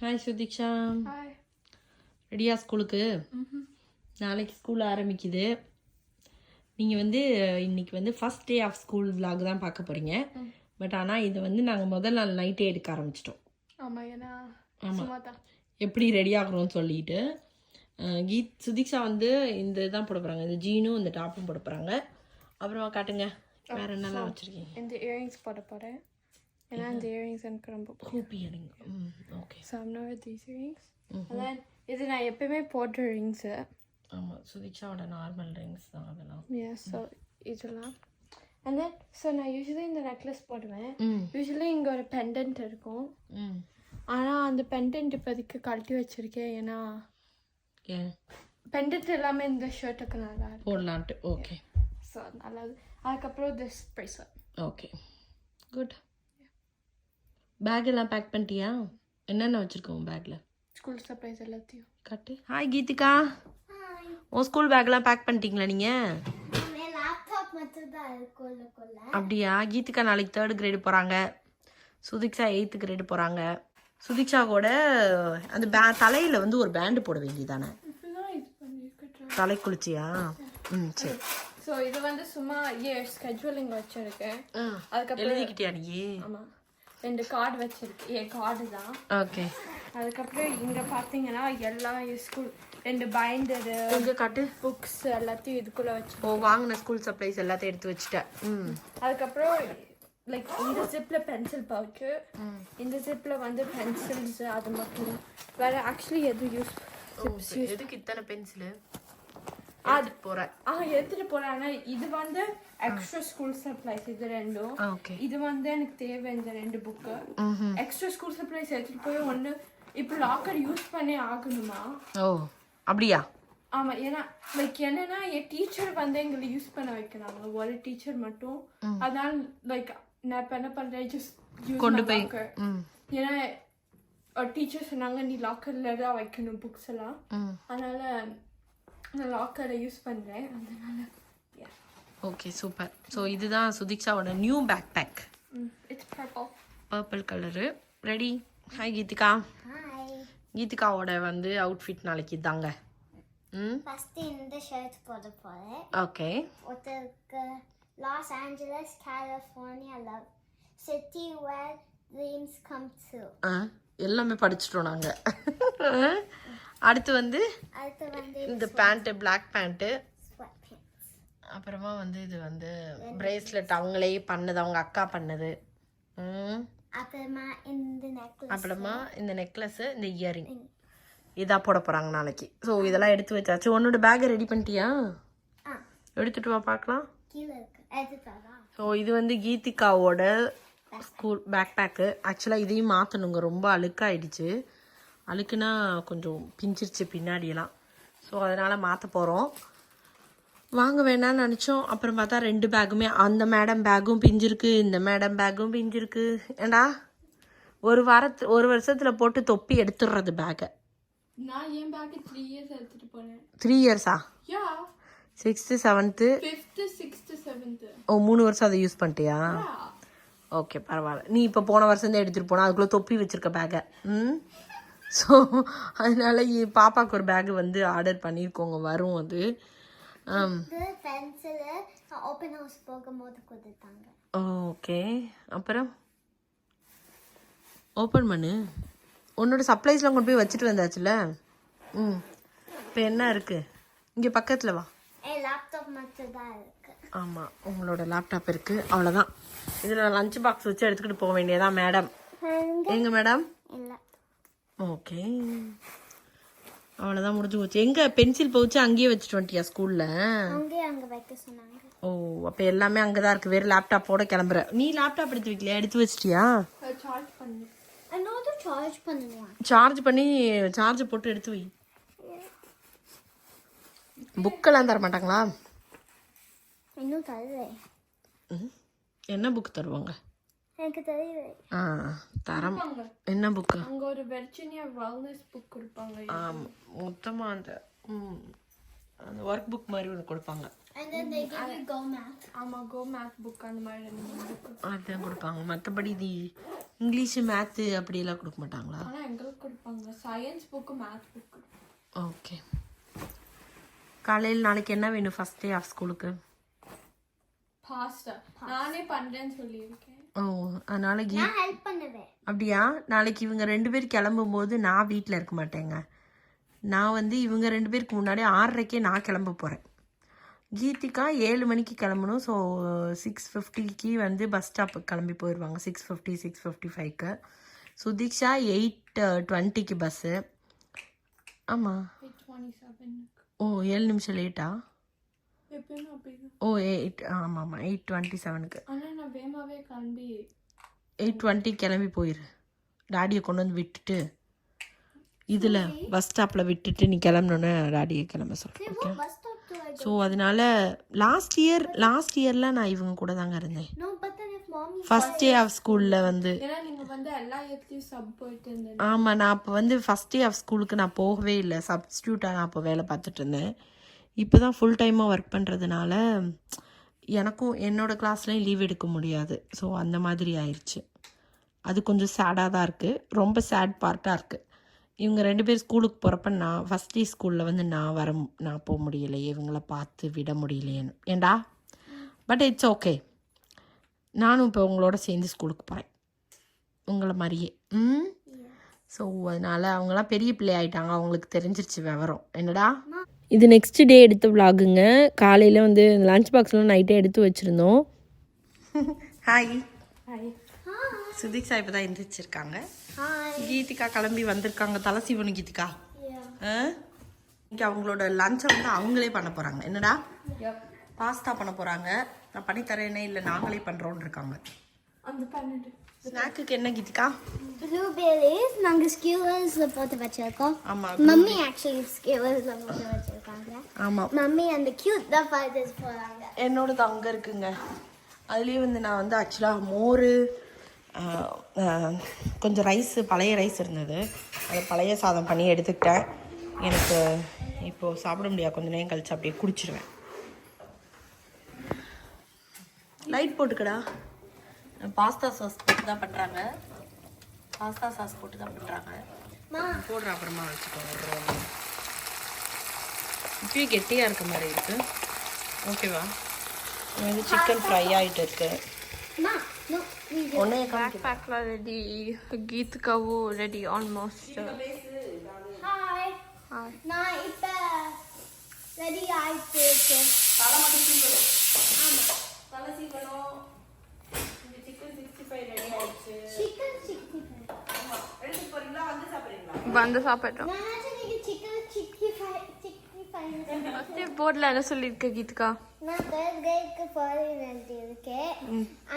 Hi Sudeeksha. Hi. ரெடியா ஸ்கூலுக்கு? நாளைக்கு ஸ்கூல் ஆரம்பிக்குது. நீங்கள் வந்து இன்னைக்கு வந்து first day of school vlog தான் பார்க்க போகிறீங்க. பட் ஆனால் இதை வந்து நாங்கள் முதல் நாள் நைட்டே எடுக்க ஆரம்பிச்சிட்டோம். ஆமாம், எப்படி ரெடி ஆகிறோம்னு சொல்லிட்டு சுதீக்ஷா வந்து இந்த இதுதான் போட போகிறாங்க. இந்த ஜீனும் இந்த டாப்பும் போட போகிறாங்க. அப்புறமா காட்டுங்க வேறு என்னெல்லாம் வச்சுருக்கீங்க. இந்த இயரிங்ஸ் போட போகிறேன். ஏன்னா இந்த இயரிங்ஸ் எனக்கு ரொம்ப hoopy earring. Okay. So I'm not these earrings. அதான் இது நான் எப்பயுமே போடுற ரிங்ஸு. ஆமாம், சுதீக்ஷாவோட நார்மல் ரிங்ஸ் தான் அதெல்லாம். ஸோ இதெல்லாம் அண்ட் தென் ஸோ நான் யூஸ்வலி இந்த நெக்லஸ் போடுவேன். யூஸ்வலி இங்கே ஒரு பெண்டன்ட் இருக்கும். ஆனால் அந்த பெண்டன்ட் இப்போதைக்கு கழட்டி வச்சுருக்கேன். ஏன்னா பெண்டன்ட் எல்லாமே இந்த ஷர்ட்டுக்கு நல்லா போடலான்ட்டு. ஓகே. ஸோ நல்லா அதுக்கப்புறம் this bracelet. Okay, good. Bag எல்லாம் பேக் பண்ணிட்டியா? என்னென்ன வச்சுருக்கோம் பேக்கில்? ஸ்கூல் சப்ளைஸ் எல்லாத்தையும் கட்டு. ஹாய் கீதிகா. உன் ஸ்கூல் பேக்லாம் பேக் பண்ணிட்டீங்களா நீங்கள்? அப்படியா? கீதிகா நாளைக்கு 3rd கிரேடு போகிறாங்க. சுதீக்ஷா 8th கிரேடு போகிறாங்க. சுதீக்ஷா கூட அந்த தலையில் வந்து ஒரு பேண்டு போட வேண்டியதானே? தலை குளிச்சியா? சரி. ஸோ இது வந்து சும்மா ஸ்கெட்யூலிங் வச்சுருக்கேன். அதுக்கப்புறம் எழுதிக்கிட்டியா நீ? ஆமாம், 2 கார்டு வச்சிருக்கேன். என் கார்டு தான். ஓகே. அதுக்கப்புறம் இங்கே பார்த்தீங்கன்னா எல்லா ஸ்கூல் 2 பைண்டரு இங்கே காட்டு புக்ஸ் எல்லாத்தையும் இதுக்குள்ளே வச்சு வாங்கின ஸ்கூல் சப்ளைஸ் எல்லாத்தையும் எடுத்து வச்சுட்டேன். அதுக்கப்புறம் லைக் இந்த ஜிப்பில் பென்சில் பவுச்சு, இந்த ஜிப்பில் வந்து பென்சில்ஸ், அது மட்டும் வேறு ஆக்சுவலி எதுவும் எதுக்கு இத்தனை பென்சிலு எடுத்துட்டு போறேன். ஆனா இது வந்து எக்ஸ்ட்ரா ஸ்கூல் சப்ளைஸ். இது ரெண்டும். இது வந்து எனக்கு தேவை இந்த 2 புக்கு. எக்ஸ்ட்ரா ஸ்கூல் சப்ளைஸ் எடுத்துட்டு போய் ஒண்ணு இப்போ லாக்கர் யூஸ் பண்ணி ஆகணுமா? ஓ அப்படியா? ஆமா, ஏன்னா லைக் என்னன்னா என் டீச்சர் வந்து எங்களை யூஸ் பண்ண வைக்கிறாங்க, ஒரு டீச்சர் மட்டும். அதனால லைக் நான் இப்ப என்ன பண்றேன், ஜஸ்ட் கொண்டு போய் ஏன்னா ஒரு டீச்சர் சொன்னாங்க நீ லாக்கர்ல தான் வைக்கணும் புக்ஸ் எல்லாம். அதனால நான் லாக்கரை யூஸ் பண்ணுறேன். அதனால ஓகே, சூப்பர். ஸோ இதுதான் சுதீக்ஷாவோட new backpack. It's purple colour. Ready? Hi Geethika. கீதிகாவோட வந்து அவுட்ஃபிட் நாளைக்கு தாங்க. ஃபர்ஸ்ட் இந்த ஷர்ட் போட போறேன். ஓகே. ஒருத்தருக்கு Los Angeles California love city where dreams come true. எல்லாமே படிச்சிட்டோம் நாங்க. அடுத்து வந்து இந்த பேண்ட்டு, பிளாக் பேண்ட்டு. அப்புறமா வந்து இது வந்து பிரேஸ்லெட் அவங்களே பண்ணது, அவங்க அக்கா பண்ணது. அப்புறமா இந்த நெக்லஸ், இந்த இயரிங் இதாக போட போகிறாங்க நாளைக்கு. ஸோ இதெல்லாம் எடுத்து வச்சாச்சு. உன்னோட பேக்கை ரெடி பண்ணிட்டியா? எடுத்துட்டு வா பார்க்கலாம். ஸோ இது வந்து கீதிகாவோட ஸ்கூல் பேக் பேக்கு. ஆக்சுவலாக இதையும் மாற்றணுங்க, ரொம்ப அழுக்காயிடுச்சு. அழுக்குனா கொஞ்சம் பிஞ்சிருச்சு பின்னாடியெல்லாம். ஸோ அதனால் மாற்ற போகிறோம். வாங்க வேணான்னு நினச்சோம். அப்புறம் பார்த்தா 2 பேக்குமே, அந்த மேடம் பேக்கும் பிஞ்சிருக்கு, இந்த மேடம் பேக்கும் பிஞ்சிருக்கு. ஏண்டா ஒரு வருஷத்தில் போட்டு தொப்பி எடுத்துடுறது பேக்கை. நான் என் பேக்கை 3 இயர்ஸ் எடுத்துகிட்டு போனேன். 3 இயர்ஸா? 6th 7th 5th 6th 7th. ஓ 3 வருஷம் அதை யூஸ் பண்ணிட்டியா? ஓகே, பரவாயில்ல. நீ இப்போ போன வருஷம் தான் எடுத்துகிட்டு போனா, அதுக்குள்ளே தொப்பி வச்சுருக்க பேக்கை. ஸோ அதனால பாப்பாவுக்கு ஒரு பேக் வந்து ஆர்டர் பண்ணியிருக்கோங்க, வரும் அது. ஓகே. அப்புறம் ஓப்பன் பண்ணு. உன்னோட சப்ளைஸ்லாம் கொண்டு போய் வச்சுட்டு வந்தாச்சுல. இப்போ என்ன இருக்கு இங்கே பக்கத்தில்? வா. ஆமாம், உங்களோட லேப்டாப் இருக்குது, அவ்வளோதான். இதில் லஞ்ச் பாக்ஸ் வச்சு எடுத்துக்கிட்டு போக வேண்டியதான் மேடம். எங்க மேடம்? ஓகே, அவ்வளோதான், முடிஞ்சு போச்சு. எங்கே பென்சில் பவுச்சு அங்கேயே வச்சுட்டு வந்துட்டியா ஸ்கூலில்? ஓ, அப்போ எல்லாமே அங்கே தான் இருக்குது. வேறு லேப்டாப்போட கிளம்புற. நீ லேப்டாப் எடுத்து வைக்கலையா? எடுத்து வச்சிட்டியா? சார்ஜ் பண்ணி சார்ஜ் போட்டு எடுத்து வை. புக்கெல்லாம் தர மாட்டாங்களா? என்ன புக் தருவாங்க? எனக்கு தெரியல. தரம் என்ன புக்கு? அங்க ஒரு வெர்ஜினியா வெல்னஸ் புக் கொடுப்பாங்க. மொத்தமாக அந்த ஒர்க் புக் மாதிரி ஒன்று கொடுப்பாங்க. And then they give you Go Math. ஆமா கோ மேத் புக் அந்த மாதிரி 2 புக். அதான் கொடுப்பாங்க. மற்றபடி இங்கிலீஷு மேத்து அப்படியெல்லாம் கொடுக்க மாட்டாங்களா? ஆனா எங்களுக்கு கொடுப்பாங்க science book math book. Okay. காலையில் நாளைக்கு என்ன வேணும் ஃபர்ஸ்ட் டே ஆஃப் ஸ்கூலுக்கு? பாஸ்டா நானே பண்றேன்னு சொல்லியிருக்கேன். ஓ அதனால நான் ஹெல்ப் பண்ணுவேன். அப்படியா? நாளைக்கு இவங்க 2 பேர் கிளம்பும்போது நான் வீட்டில் இருக்க மாட்டேங்க. நான் இவங்க 2 பேருக்கு முன்னாடி 6:30க்கே நான் கிளம்ப போகிறேன். கீதிகா 7 மணிக்கு கிளம்பணும். ஸோ 6:50க்கு பஸ் ஸ்டாப்புக்கு கிளம்பி போயிடுவாங்க. 6:50 6:55க்கு. சுதீக்ஷா 8:20க்கு பஸ்ஸு. ஆமாம். 8:27. ஓ 7 நிமிஷம் லேட்டா? எப்பயும் அப்படி. ஓ 8 ஆமாம் 8:27க்கு. ஆனா நான் வேகமாவே கிளம்பி 8:20 கிளம்பி போயிரு. டாடியை கொண்டு வந்து விட்டுட்டு இதில் பஸ் ஸ்டாப்பில் விட்டுட்டு நீ கிளம்புனோன்னே டாடியை கிளம்ப சொல்கிறேன். Okay. Bus stop to I go. So அதனால லாஸ்ட் இயரில் நான் இவங்க கூட தாங்க இருந்தேன். No, but then if mommy. First day of ஸ்கூலில் ஏன்னா நீங்க எல்லா இடத்துலயும் சப் போயிட்டு இருந்தேன். ஆமாம் நான் அப்போ ஃபர்ஸ்ட் டே ஆஃப் ஸ்கூலுக்கு நான் போகவே இல்லை. சப்ஸ்டியூட்டாக நான் அப்போ வேலை பார்த்துட்டு இருந்தேன். இப்போ தான் ஃபுல் டைமாக ஒர்க் பண்ணுறதுனால எனக்கும் என்னோடய கிளாஸ்லேயும் லீவ் எடுக்க முடியாது. ஸோ அந்த மாதிரி ஆயிடுச்சு. அது கொஞ்சம் சேடாக தான் இருக்குது. ரொம்ப சேட் பார்ட்டாக இருக்குது. இவங்க 2 பேர் ஸ்கூலுக்கு போகிறப்ப நான் ஃபஸ்ட் டே ஸ்கூலில் நான் போக முடியலையே, இவங்கள பார்த்து விட முடியலையேன்னு. ஏண்டா பட் இட்ஸ் ஓகே. நானும் இப்போ உங்களோட சேர்ந்து ஸ்கூலுக்கு போகிறேன் உங்களை மாதிரியே. ஸோ அதனால் அவங்களாம் பெரிய பிள்ளை ஆகிட்டாங்க. அவங்களுக்கு தெரிஞ்சிருச்சு விவரம். என்னடா இது நெக்ஸ்ட் டே எடுத்த விலாகுங்க. காலையில் லஞ்ச் பாக்ஸ்லாம் நைட்டே எடுத்து வச்சுருந்தோம். Hi hi. சுதீக்ஷா இப்போ தான் எந்திரிச்சிருக்காங்க. Hi. கீதிகா கிளம்பி வந்திருக்காங்க. தலை சீவனு கீதிகா. Yeah. இங்கே அவங்களோட லஞ்சை அவங்களே பண்ண போகிறாங்க. என்னடா பாஸ்தா பண்ண போகிறாங்க. நான் பண்ணித்தரேனே இல்லை நாங்களே பண்ணுறோன்னு இருக்காங்க. அந்த 12 ஸ்நாக்குக்கு என்ன கீதிகா? Blueberries நாங்க skewers போட்டு வச்சிருக்கோம். ஆமாம் மம்மி actually skewers போட்டு வச்சிருக்காங்க. ஆமாம் மம்மி அந்த cute தான் fighters போறாங்க. என்னோடது அங்கே இருக்குங்க. அதுலேயே நான் ஆக்சுவலாக மோர் கொஞ்சம் பழைய ரைஸ் இருந்தது. அதை பழைய சாதம் பண்ணி எடுத்துக்கிட்டேன். எனக்கு இப்போது சாப்பிட முடியாது. கொஞ்சம் நேரம் கழிச்சு அப்படியே குடிச்சிடுவேன். லைட் போட்டுக்கடா. பாஸ்தா சாஸ் போட்டு தான் பண்ணுறாங்க. பாஸ்தா சாஸ் போட்டு தான் பண்ணுறாங்க. போடுற அப்புறமா வச்சுக்கோங்க. இப்பயே கெட்டியாக இருக்க மாதிரி இருக்குது. ஓகேவா? சிக்கன் ஃப்ரை ஆகிட்டு இருக்கு. ஒன்றே பேக்லாம் ரெடி. கீத்காவும் ரெடி ஆல்மோஸ்ட். ஹாய். நான் இப்போ ரெடி ஆயிட்டு இருக்கேன். தலை மட்டும் சீவணும். ஆமாம் தலை சீவணும். இந்த சிக்கன் 65 ரெடி ஆயிடுச்சு. Chicken 65. ஆமாம் எடுத்துட்டு போகிறீங்களா? சாப்பிட்றீங்களா? வந்து சாப்பிட்டோம். நான் நினைச்சேன் chicken 65 போர்டில் என்ன சொல்லியிருக்க கீத்கா? நான் third grade போறேன்னு எழுதியிருக்கேன்.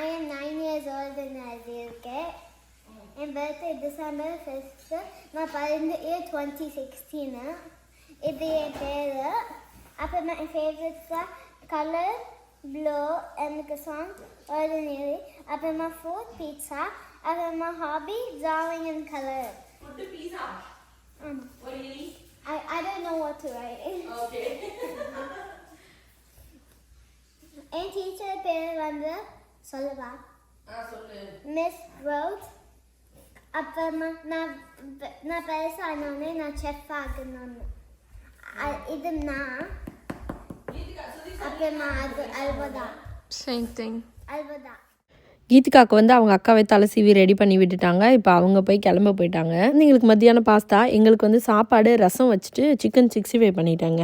I am 9 years old ன்னு எழுதியிருக்கேன். என் birthday December 5th. நான் பிறந்த year 2016. இது என் பேரு. அப்புறமா என் favorites color blue, எனக்கு song ordinary. அப்புறமா food pizza. அப்புறமா hobby drawing and color. Food pizza. ஆமாம். I don't know what to write. Okay. என் டீச்சர் பேர் சொல்லவா? சொல்லு. மிஸ் ரோட். அப்புறமா நான் பெருசானோடனே நான் செஃப் ஆகணும்னு. இது நான். அப்புறமா அது அல்வதா. Same thing. அல்வதா. கீதிகாவுக்கு அவங்க அக்காவை தலை சீவி ரெடி பண்ணி விட்டுட்டாங்க. இப்போ அவங்க போய் கிளம்ப போயிட்டாங்க. எங்களுக்கு மத்தியானம் பாஸ்தா, எங்களுக்கு சாப்பாடு ரசம் வச்சுட்டு சிக்கன் 65 பண்ணிட்டாங்க.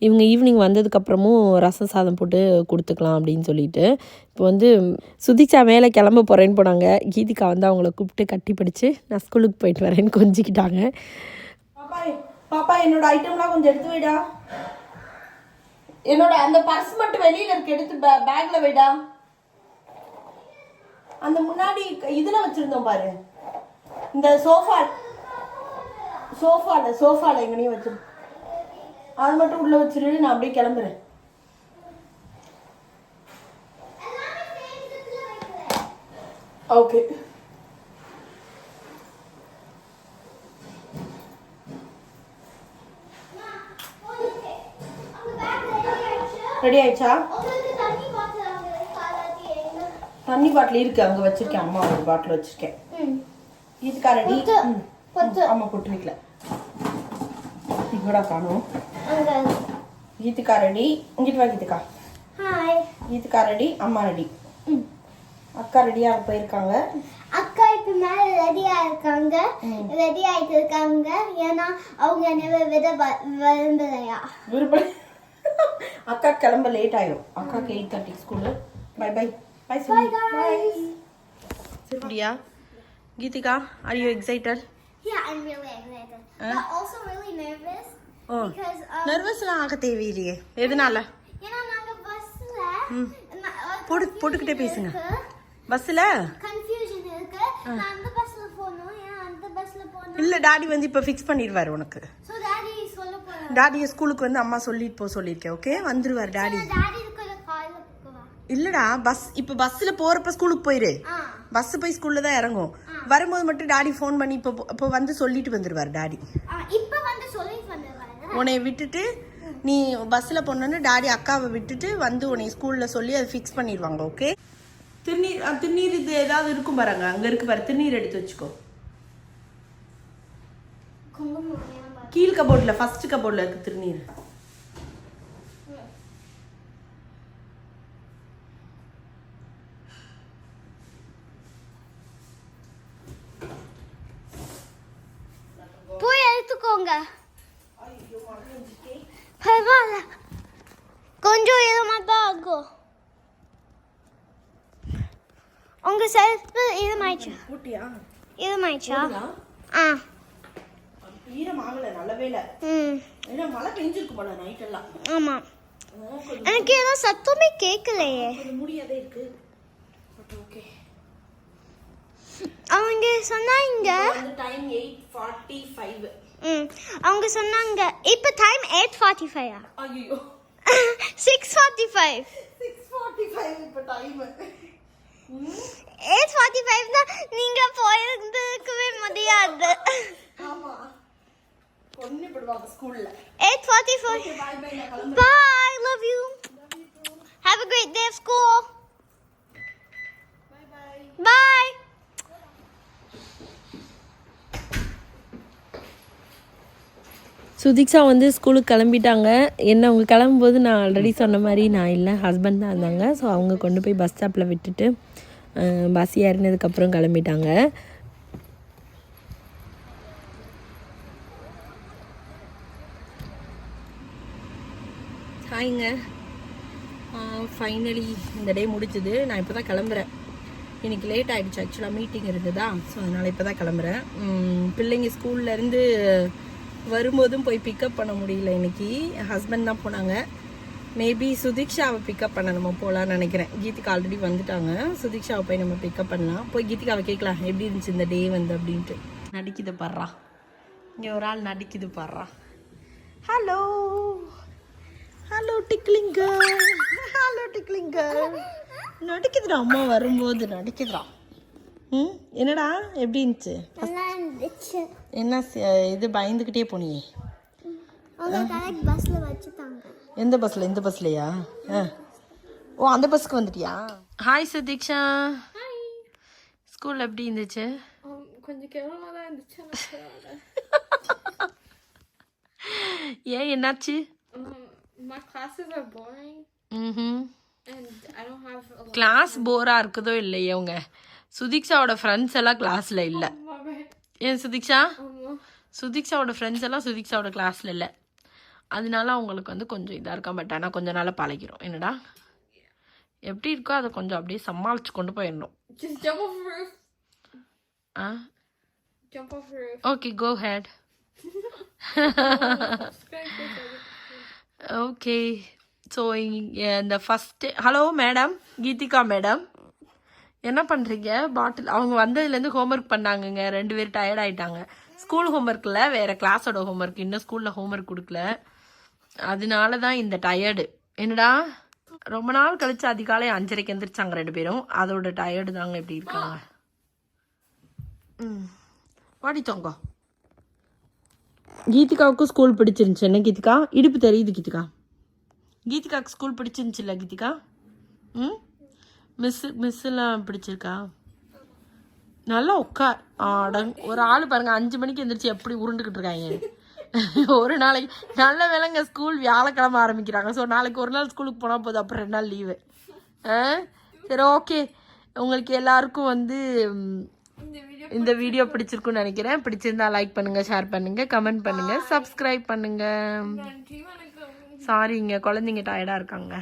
இவங்க ஈவினிங் வந்ததுக்கப்புறமும் ரசம் சாதம் போட்டு கொடுத்துக்கலாம் அப்படின்னு சொல்லிட்டு. இப்போ சுதீக்ஷா மேலே கிளம்ப போகிறேன்னு போனாங்க. கீதிகா அவங்கள கூப்பிட்டு கட்டி பிடிச்சி நான் ஸ்கூலுக்கு போயிட்டு வரேன்னு கொஞ்சிக்கிட்டாங்க. பாப்பா என்னோட ஐட்டம்லாம் கொஞ்சம் எடுத்து வைடா. என்னோட அந்த பர்ஸ் மட்டும் வெளியில் இருக்கு, எடுத்து பேக்கில் வைடா. அந்த முன்னாடி இதுல வச்சிருந்தோம் பாரு, இந்த சோஃபால எங்கனையும் வச்சிரு. அது மட்டும் உள்ள வச்சிரு. நான் அப்படியே கிளம்புறேன். ஓகே. ரெடி ஆயிடுச்சா? உங்களுக்கு தண்ணி பாட்டில் அங்கே காலாட்டி எங்க? தண்ணி பாட்டில் இருக்கு, அங்கே வச்சிருக்கேன். அம்மா ஒரு பாட்டில் வச்சிருக்கேன். கீதிகா ரெடி? அம்மா பொட்டு வைக்கல. இங்கடா காணும். கீதிகா ரெடி? இங்கிட்டு வா கீதிகா. ஹாய். கீதிகா ரெடி, அம்மா ரெடி. அக்கா ரெடியாக போயிருக்காங்க. அக்கா இப்போ மேலே ரெடியா இருக்காங்க, ரெடி ஆயிட்டு இருக்காங்க. ஏன்னா அவங்க என்ன விட விரும்பலையா? அக்கா கிளம்ப லேட் ஆயிடும். அக்காக்கு 8:30 school. Bye bye. Bye Bye guys. சரியா? Geethika, are you excited? Yeah, I'm really excited. But also really nervous. Because நர்வஸ்லாம் ஆக தேவையில்லையே. எதனால? ஏன்னா நாங்க பஸ்ல போட்டுக்கிட்டே பேசுங்க. பஸ்ல கன்ஃபியூஷன் இருக்கு. நான் அந்த பஸ்ல போறேன், ஏன்னா அந்த பஸ்ல போறேன். இல்ல, டாடி வந்து இப்ப ஃபிக்ஸ் பண்ணிடுவாரு உனக்கு. சோ டாடி சொல்ல போறாரு. டாடியை ஸ்கூலுக்கு வந்து அம்மா சொல்லிட்டு போ சொல்லியிருக்கேன். ஓகே, வந்துருவார் டாடி. டாடி கூட கால்ல போவா. இல்லடா, இப்ப பஸ்ல போறப்ப ஸ்கூலுக்கு போயிரு. பஸ் போய் ஸ்கூல்ல தான் இறங்கும். வரும்போது மட்டும் டாடி ஃபோன் பண்ணி இப்போ வந்து சொல்லிட்டு வந்துருவார் டாடி. இப்ப வந்து சொல்லிட்டு வந்துருவாரு. உன்னை விட்டுட்டு நீ பஸ்ல போனோன்னு டாடி அக்காவை விட்டுட்டு வந்து உன்னை ஸ்கூல்ல சொல்லி அதை ஃபிக்ஸ் பண்ணிடுவாங்க. ஓகே, திருநீர் இது ஏதாவது இருக்கும் பாருங்க, அங்க இருக்கு பாரு, திருநீர் எடுத்து வச்சுக்கோ. கீழ் கபோர்ட்ல, ஃபர்ஸ்ட் கபோர்ட்ல இருக்கு திருநீர். போய் எடுத்துக்கோங்க. பரவாயில்ல, கொஞ்சம் இதமா தான் ஆகும். உங்க செல்ஃப் இதமாயிடுச்சா? ஊட்டியா? இதமாயிடுச்சா? ஈரம் ஆகல, நல்லவே இல்ல. ஏன்னா மழை பெஞ்சிருக்கு போல நைட் எல்லாம். ஆமா, எனக்கு ஏதோ சத்தமே கேட்கலையே. முடியாதே இருக்கு. ஓகே, அவங்க சொன்னாங்க டைம் 8:45. அவங்க சொன்னாங்க இப்ப டைம் 8:45. ஐயோ 6:45. 6:45 இப்ப டைம். 8:45 தான் நீங்க போயிருக்கவே முடியாது. ஆமா, பொண்ணு படுவாங்க ஸ்கூல்ல. 8:45. பை பை, நான் கிளம்புறேன். Bye, love you. Have a great day of school. Bye bye. Bye. Sudiksha வந்து ஸ்கூலுக்கு கிளம்பிட்டாங்க. என்ன அவங்க கிளம்பும்போது நான் ஆல்ரெடி சொன்ன மாதிரி நான் இல்லை, ஹஸ்பண்ட் தான் இருந்தாங்க. ஸோ அவங்க கொண்டு போய் பஸ் ஸ்டாப்பில் விட்டுட்டு பஸ் ஏறினதுக்கப்புறம் கிளம்பிட்டாங்க. ஹாய்ங்க, ஃபைனலி இந்த டே முடிச்சுது. நான் இப்போ தான் கிளம்புறேன். இன்றைக்கி லேட் ஆகிடுச்சு, ஆக்சுவலாக மீட்டிங் இருந்ததா. ஸோ அதனால் இப்போ தான் கிளம்புறேன். பிள்ளைங்க ஸ்கூல்லேருந்து வரும்போதும் போய் பிக்கப் பண்ண முடியல. இன்னைக்கு ஹஸ்பண்ட் தான் போனாங்க. மேபி சுதிக்ஷாவை பிக்கப் பண்ண நம்ம போகலான்னு நினைக்கிறேன். கீதிகா ஆல்ரெடி வந்துட்டாங்க. சுதிக்ஷாவை போய் நம்ம பிக்கப் பண்ணலாம். போய் கீதிகாவை கேட்கலாம் எப்படி இருந்துச்சு இந்த டே வந்து அப்படின்ட்டு. நடிக்குது பாடுறா, இங்கே ஒரு ஆள் நடிக்குது பாடுறா. ஹலோ ஹலோ டிக்லிங்க, ஹலோ டிக்லிங்க. நடிக்குதுடா, அம்மா வரும்போது நடிக்குதுடா. என்னடா எப்படி இருந்துச்சு? என்ன இது பயந்துக்கிட்டே போனியே? பஸ்ல வச்சுட்டாங்க. எந்த பஸ்ல? இந்த பஸ்லையா? ஓ, அந்த பஸ்க்கு வந்துட்டியா? ஹாய் சுதீக்ஷா. ஸ்கூல் எப்படி இருந்துச்சு? கொஞ்சம் கேவலமா தான் இருந்துச்சு. ஏன், என்னாச்சு? My classes are boring. And I don't have a lot. Class போரா இருக்குதோ இல்லையே, உங்க சுதீக்ஷாவோட ஃப்ரெண்ட்ஸ் எல்லாம் கிளாஸ்ல இல்ல. ஏன் சுதீக்ஷா? சுதீக்ஷாவோட ஃப்ரெண்ட்ஸ் எல்லாம் சுதீக்ஷாவோட கிளாஸ்ல இல்லை. அதனால அவங்களுக்கு வந்து கொஞ்சம் இதாக இருக்கா. பட் ஆனால் கொஞ்ச நாள் பழகிறோம். என்னடா எப்படி இருக்கோ அதை கொஞ்சம் அப்படியே சமாளிச்சு கொண்டு போயிடணும். ஓகே, கோ ஹெட். ஓகே, ஸோ இந்த first hello madam, Geethika madam என்ன பண்ணுறீங்க? பாட்டில் அவங்க வந்ததுலேருந்து ஹோம்ஒர்க் பண்ணாங்கங்க. 2 பேர் டயர்ட் ஆகிட்டாங்க. ஸ்கூல் ஹோம்ஒர்க்கில் வேறு கிளாஸோட ஹோம்ஒர்க், இன்னும் ஸ்கூலில் ஹோம்ஒர்க் கொடுக்கல. அதனால தான் இந்த டயர்டு. என்னடா ரொம்ப நாள் கழிச்சு அதிகாலை 5:30 எந்திரிச்சாங்க 2 பேரும். அதோட டயர்டு தாங்க இப்படி இருக்காங்க. வாடித்தோங்க. கீதிகாவுக்கும் ஸ்கூல் பிடிச்சிருந்துச்சு. என்ன கீதிகா? இடுப்பு தெரியுது கீதிகா. கீதிகாக்கு ஸ்கூல் பிடிச்சிருந்துச்சுல்ல கீதிகா? ம், மிஸ்ஸெல்லாம் பிடிச்சிருக்கா? நல்லா உட்கார். ஒரு ஆள் பாருங்க 5 மணிக்கு எந்திரிச்சு எப்படி உருண்டுக்கிட்டு இருக்காங்க. ஒரு நாளைக்கு நல்ல வேலைங்க ஸ்கூல் வியாழக்கிழமை ஆரம்பிக்கிறாங்க. ஸோ நாளைக்கு ஒரு நாள் ஸ்கூலுக்கு போனால் போதும், அப்புறம் 2 நாள் லீவு. சரி, ஓகே. உங்களுக்கு எல்லாருக்கும் வந்து இந்த வீடியோ பிடிச்சிருக்குன்னு நினைக்கிறேன். பிடிச்சிருந்தா லைக் பண்ணுங்க, ஷேர் பண்ணுங்க, கமெண்ட் பண்ணுங்க, சப்ஸ்கிரைப் பண்ணுங்க. நன்றி, வணக்கம். சாரிங்க, குழந்தைங்க டயர்டாக இருக்காங்க.